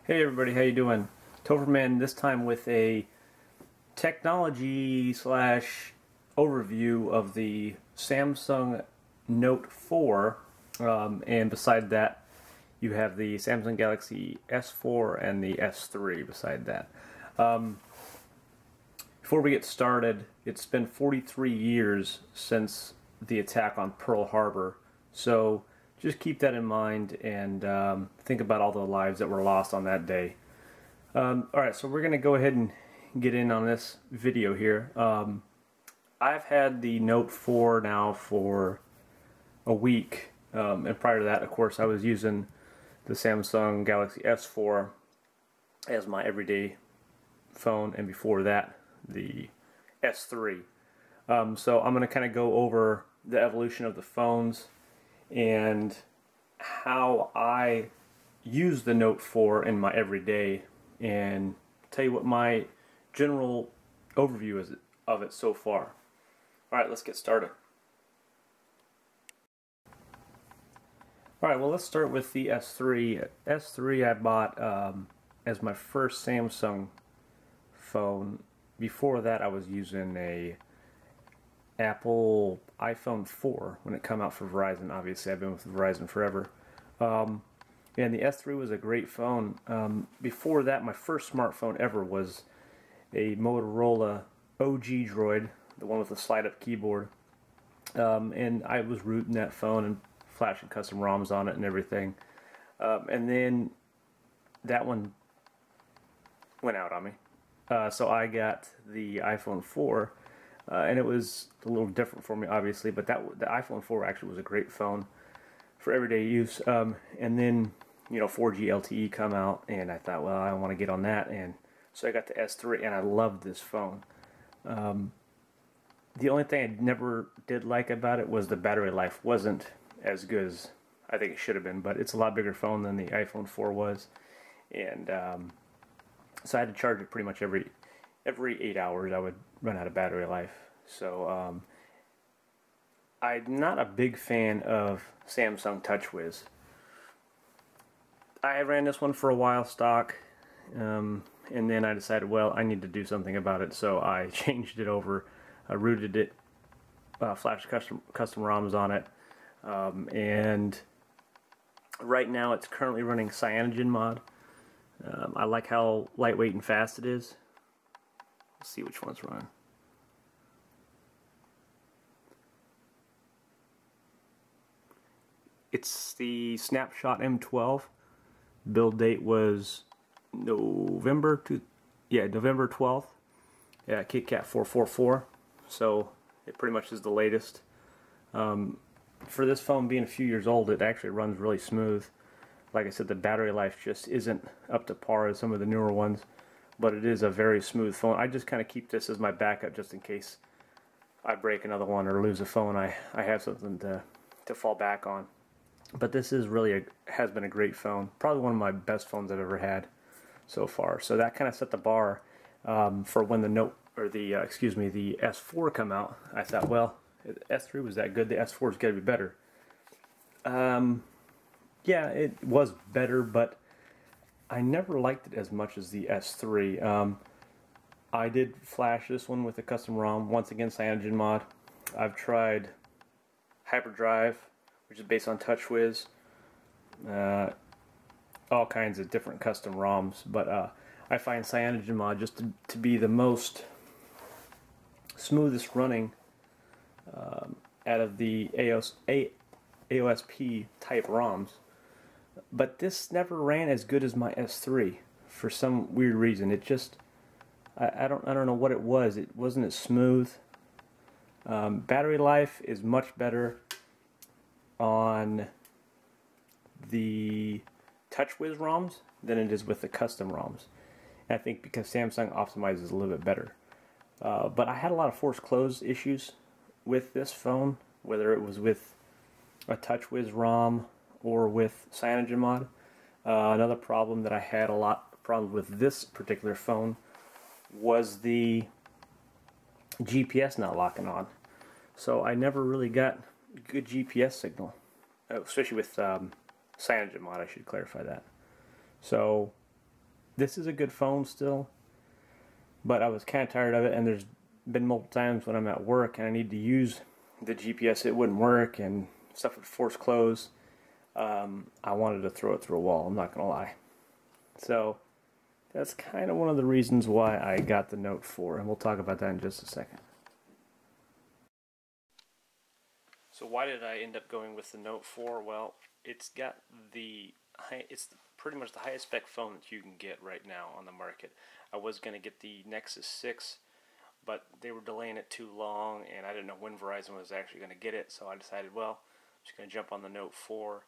Hey everybody, how you doing? Toverman this time with a technology slash overview of the Samsung Note 4, and beside that you have the Samsung Galaxy S4 and the S3 beside that. Before we get started, it's been 43 years since the attack on Pearl Harbor, so just keep that in mind and think about all the lives that were lost on that day. Alright, so we're going to go ahead and get in on this video here. I've had the Note 4 now for a week, and prior to that, of course, I was using the Samsung Galaxy S4 as my everyday phone, and before that, the S3. So I'm going to kind of go over the evolution of the phones and how I use the Note 4 in my everyday, and tell you what my general overview is of it so far. Alright, let's get started. Alright, well, let's start with the S3. S3 I bought as my first Samsung phone. Before that, I was using a Apple iPhone 4 when it came out for Verizon. Obviously, I've been with Verizon forever. And the S3 was a great phone. Before that, my first smartphone ever was a Motorola OG Droid, the one with the slide-up keyboard. And I was rooting that phone and flashing custom ROMs on it and everything. And then that one went out on me. So I got the iPhone 4. And it was a little different for me, obviously, but the iPhone 4 actually was a great phone for everyday use. And then, 4G LTE come out, and I thought, well, I want to get on that, and so I got the S3, and I loved this phone. The only thing I never did like about it was the battery life wasn't as good as I think it should have been, but it's a lot bigger phone than the iPhone 4 was, and so I had to charge it pretty much every 8 hours. I would run out of battery life. So I'm not a big fan of Samsung Touchwiz. I ran this one for a while stock, and then I decided, well, I need to do something about it, so I changed it over. I rooted it, flashed custom ROMs on it, and right now it's currently running Cyanogenmod. I like how lightweight and fast it is. Let's see which one's running. It's the Snapshot M12. Build date was November 12th. Yeah, KitKat 444. So it pretty much is the latest. For this phone being a few years old, it actually runs really smooth. Like I said, the battery life just isn't up to par as some of the newer ones, but it is a very smooth phone. I just kind of keep this as my backup just in case I break another one or lose a phone. I have something to fall back on. But this is really has been a great phone. Probably one of my best phones I've ever had so far. So that kind of set the bar for when the Note or the S4 come out. I thought, well, S3 was that good. The S4's got to be better. Yeah, it was better, but I never liked it as much as the S3. I did flash this one with a custom ROM. Once again, Cyanogenmod. I've tried Hyperdrive, which is based on Touchwiz. All kinds of different custom ROMs, but I find Cyanogenmod just to be the most smoothest running out of the AOSP type ROMs. But this never ran as good as my S3 for some weird reason. It just, I don't know what it was. It wasn't as smooth. Battery life is much better on the Touchwiz ROMs than it is with the custom ROMs. And I think because Samsung optimizes a little bit better. But I had a lot of force close issues with this phone, whether it was with a Touchwiz ROM or with Cyanogenmod. Another problem that I had a lot of problems with this particular phone was the GPS not locking on. So I never really got good GPS signal, especially with Cyanogenmod. I should clarify that. So this is a good phone still, but I was kind of tired of it, and there's been multiple times when I'm at work and I need to use the GPS, it wouldn't work and stuff would force close. I wanted to throw it through a wall, I'm not gonna lie. So that's kind of one of the reasons why I got the Note 4, and we'll talk about that in just a second. So why did I end up going with the Note 4? Well, it's got it's pretty much the highest spec phone that you can get right now on the market. I was going to get the Nexus 6, but they were delaying it too long, and I didn't know when Verizon was actually going to get it, so I decided, well, I'm just going to jump on the Note 4,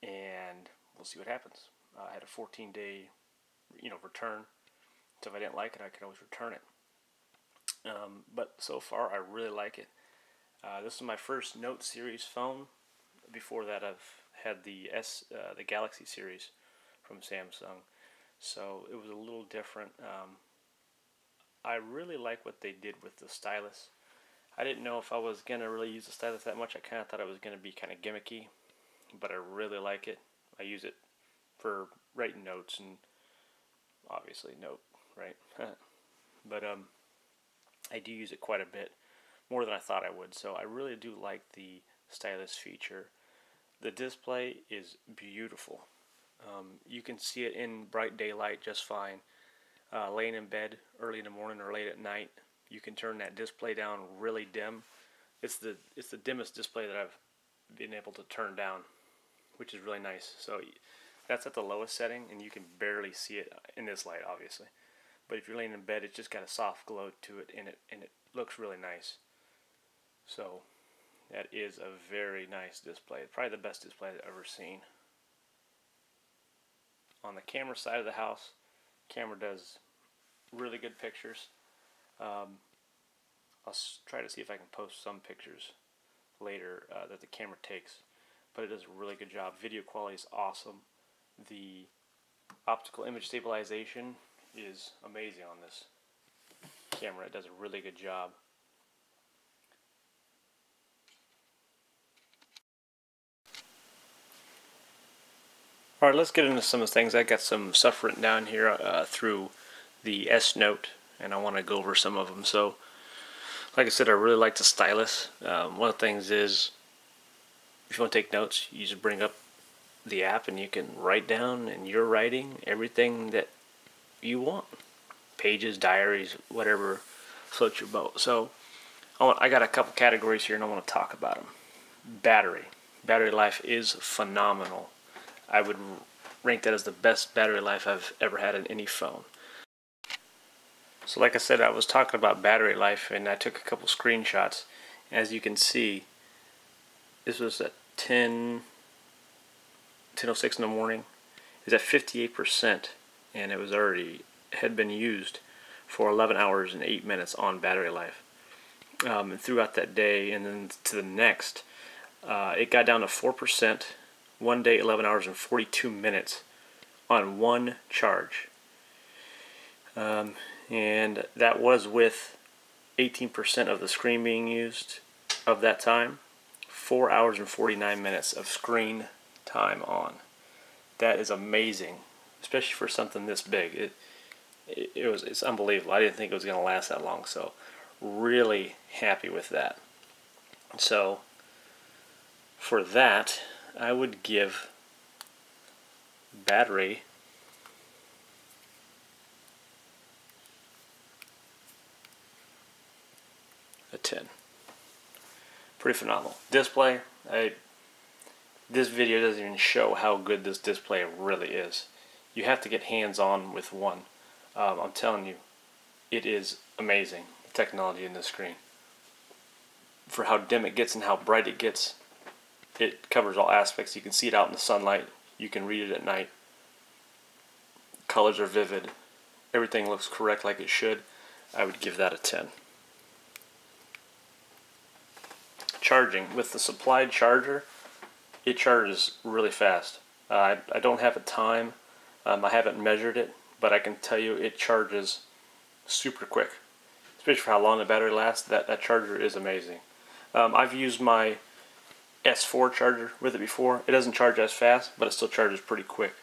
and we'll see what happens. I had a 14-day, return, so if I didn't like it, I could always return it. But so far, I really like it. This is my first Note series phone. Before that, I've had the Galaxy series from Samsung, so it was a little different. I really like what they did with the stylus. I didn't know if I was going to really use the stylus that much. I kind of thought it was going to be kind of gimmicky, but I really like it. I use it for writing notes, and obviously note, right? But I do use it quite a bit, more than I thought I would, so I really do like the stylus feature. The display is beautiful. You can see it in bright daylight just fine. Laying in bed early in the morning or late at night, you can turn that display down really dim. It's the dimmest display that I've been able to turn down, which is really nice. So that's at the lowest setting, and you can barely see it in this light, obviously. But if you're laying in bed, it's just got a soft glow to it, and it looks really nice. So that is a very nice display. Probably the best display I've ever seen. On the camera side of the house, camera does really good pictures. I'll try to see if I can post some pictures later that the camera takes, but it does a really good job. Video quality is awesome. The optical image stabilization is amazing on this camera. It does a really good job. Alright, let's get into some of the things. I got some stuff written down here through the S Note, and I want to go over some of them. So, like I said, I really like the stylus. One of the things is, if you want to take notes, you just bring up the app and you can write down in your writing everything that you want. Pages, diaries, whatever floats your boat. So, I got a couple categories here and I want to talk about them. Battery. Battery life is phenomenal. I would rank that as the best battery life I've ever had in any phone. So like I said, I was talking about battery life, and I took a couple screenshots. As you can see, this was at 10:06 in the morning. It's at 58%, and it was had been used for 11 hours and 8 minutes on battery life. And throughout that day and then to the next, it got down to 4%. One day, 11 hours and 42 minutes on one charge. And that was with 18% of the screen being used of that time. 4 hours and 49 minutes of screen time on. That is amazing, especially for something this big. It's unbelievable. I didn't think it was going to last that long, so really happy with that. So for that, I would give battery a 10. Pretty phenomenal. Display, this video doesn't even show how good this display really is. You have to get hands-on with one. I'm telling you, it is amazing, the technology in this screen. For how dim it gets and how bright it gets, it covers all aspects. You can see it out in the sunlight. You can read it at night. Colors are vivid. Everything looks correct like it should. I would give that a 10. Charging. With the supplied charger, it charges really fast. I don't have a time. I haven't measured it, but I can tell you it charges super quick. Especially for how long the battery lasts, that charger is amazing. I've used my S4 charger with it before. It doesn't charge as fast, but it still charges pretty quick.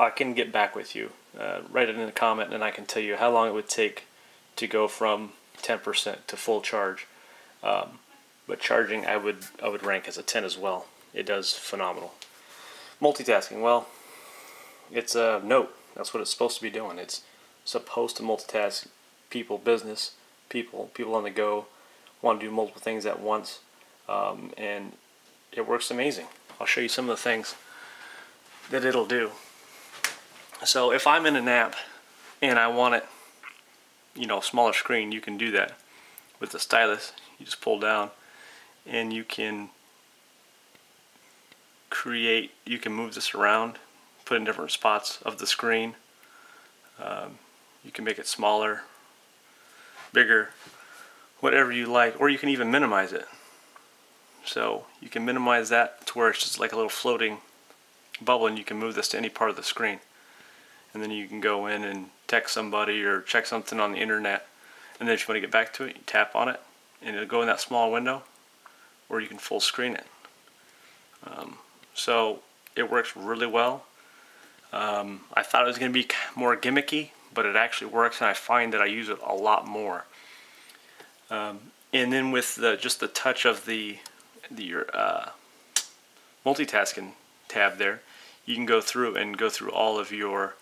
I can get back with you. Write it in a comment and I can tell you how long it would take to go from 10% to full charge. But charging, I would rank as a 10 as well. It does phenomenal. Multitasking, well, it's a note. That's what it's supposed to be doing. It's supposed to multitask people, business, people on the go, want to do multiple things at once, and it works amazing. I'll show you some of the things that it'll do. So if I'm in an app and I want it, smaller screen, you can do that with the stylus. You just pull down and you can move this around, put it in different spots of the screen. You can make it smaller, bigger, whatever you like, or you can even minimize it. So you can minimize that to where it's just like a little floating bubble, and you can move this to any part of the screen. And then you can go in and text somebody or check something on the internet, and then if you want to get back to it, you tap on it and it'll go in that small window, or you can full screen it. So it works really well. I thought it was going to be more gimmicky, but it actually works, and I find that I use it a lot more. And then with just the touch of your multitasking tab there, you can go through all of your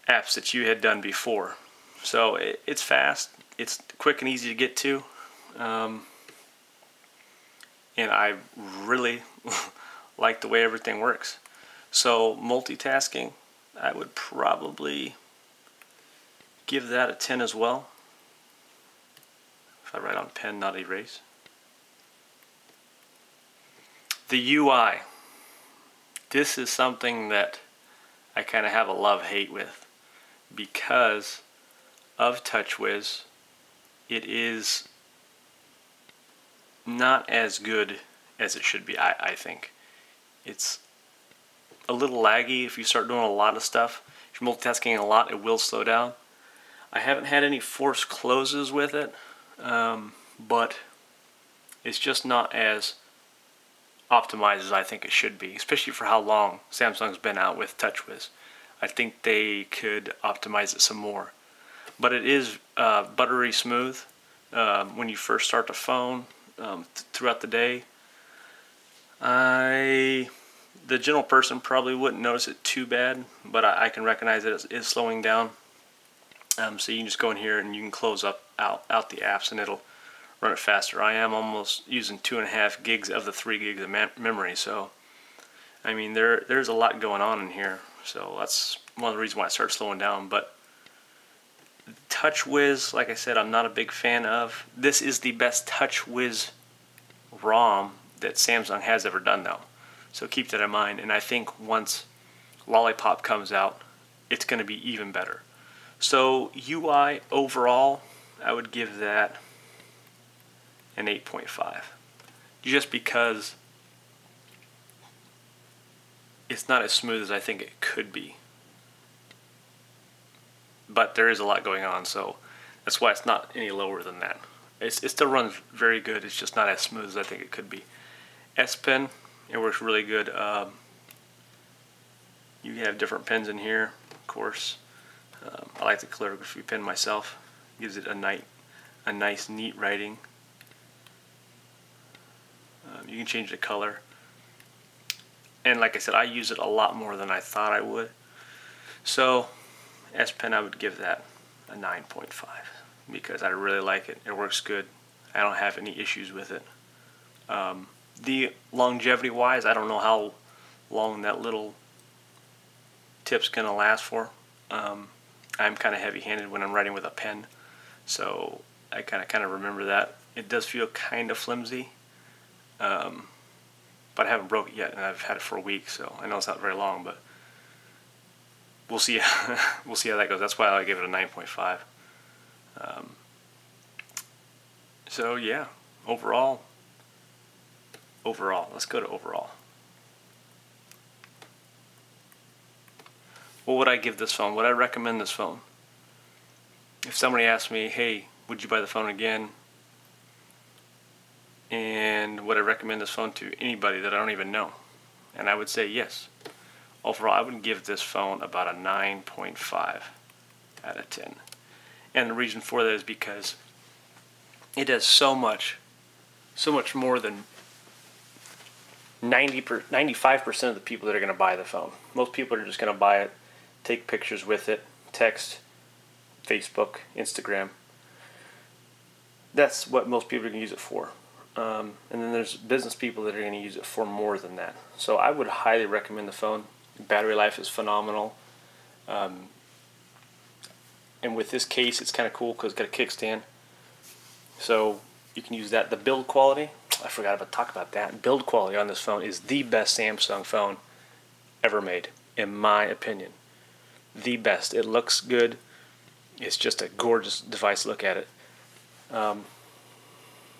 apps that you had done before. So it's fast, it's quick and easy to get to, and I really like the way everything works. So multitasking, I would probably give that a 10 as well. If I write on pen, not erase. The UI. This is something that I kind of have a love-hate with because of Touchwiz. It is not as good as it should be, I think. It's a little laggy if you start doing a lot of stuff. If you're multitasking a lot, it will slow down. I haven't had any forced closes with it, but it's just not as optimized as I think it should be, especially for how long Samsung's been out with Touchwiz. I think they could optimize it some more. But it is buttery smooth when you first start the phone, throughout the day. The general person probably wouldn't notice it too bad, but I can recognize that it is slowing down. So you can just go in here and you can close out the apps and it'll run it faster. I am almost using 2.5 gigs of the 3 gigs of memory, so I mean there's a lot going on in here. So that's one of the reasons why it starts slowing down. But Touchwiz, like I said, I'm not a big fan of. This is the best Touchwiz ROM that Samsung has ever done, though. So keep that in mind. And I think once Lollipop comes out, it's going to be even better. So UI overall, I would give that an 8.5. Just because it's not as smooth as I think it could be. But there is a lot going on, so that's why it's not any lower than that. It still runs very good, it's just not as smooth as I think it could be. S Pen, it works really good. You have different pens in here, of course. I like the calligraphy pen myself. Gives it a nice, neat writing. You can change the color. And like I said, I use it a lot more than I thought I would. So, S Pen, I would give that a 9.5 because I really like it. It works good. I don't have any issues with it. The longevity-wise, I don't know how long that little tip's going to last for. I'm kind of heavy-handed when I'm writing with a pen, so I kind of remember that. It does feel kind of flimsy, but I haven't broke it yet, and I've had it for a week, so I know it's not very long, but we'll see. We'll see how that goes. That's why I give it a 9.5. So yeah, overall, let's go to overall. What would I give this phone? Would I recommend this phone? If somebody asked me, hey, would you buy the phone again? And would I recommend this phone to anybody that I don't even know? And I would say yes. overall I would give this phone about a 9.5 out of 10. And the reason for that is because it does so much more than 95% of the people that are going to buy the phone. Most people are just going to buy it, take pictures with it, text, Facebook, Instagram. That's what most people are going to use it for. And then there's business people that are going to use it for more than that. So I would highly recommend the phone. Battery life is phenomenal. And with this case, it's kind of cool because it's got a kickstand. So you can use that. The build quality, I forgot to talk about that. Build quality on this phone is the best Samsung phone ever made, in my opinion. The best. It looks good. It's just a gorgeous device. Look at it.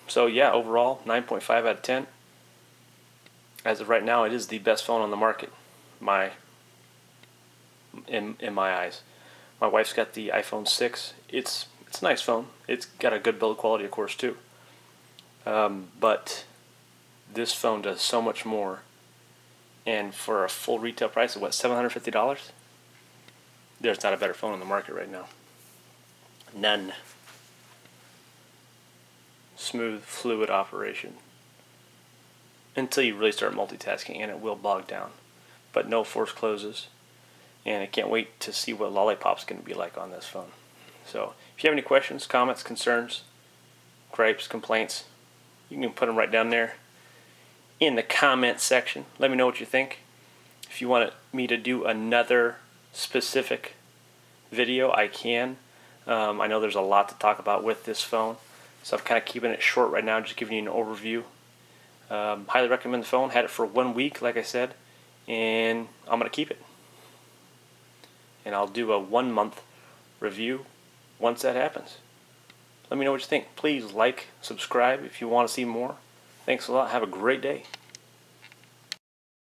So yeah, overall 9.5 out of 10. As of right now, it is the best phone on the market. In my eyes. My wife's got the iPhone 6. It's a nice phone. It's got a good build quality, of course, too. But this phone does so much more. And for a full retail price of what, $750? There's not a better phone on the market right now. None. Smooth, fluid operation. Until you really start multitasking, and it will bog down. But no forced closes. And I can't wait to see what Lollipop's going to be like on this phone. So, if you have any questions, comments, concerns, gripes, complaints, you can put them right down there in the comment section. Let me know what you think. If you want me to do another specific video, I can. I know there's a lot to talk about with this phone, so I'm kind of keeping it short right now, just giving you an overview. Highly recommend the phone. Had it for 1 week, like I said, and I'm going to keep it. And I'll do a 1 month review once that happens. Let me know what you think. Please like, subscribe if you want to see more. Thanks a lot. Have a great day.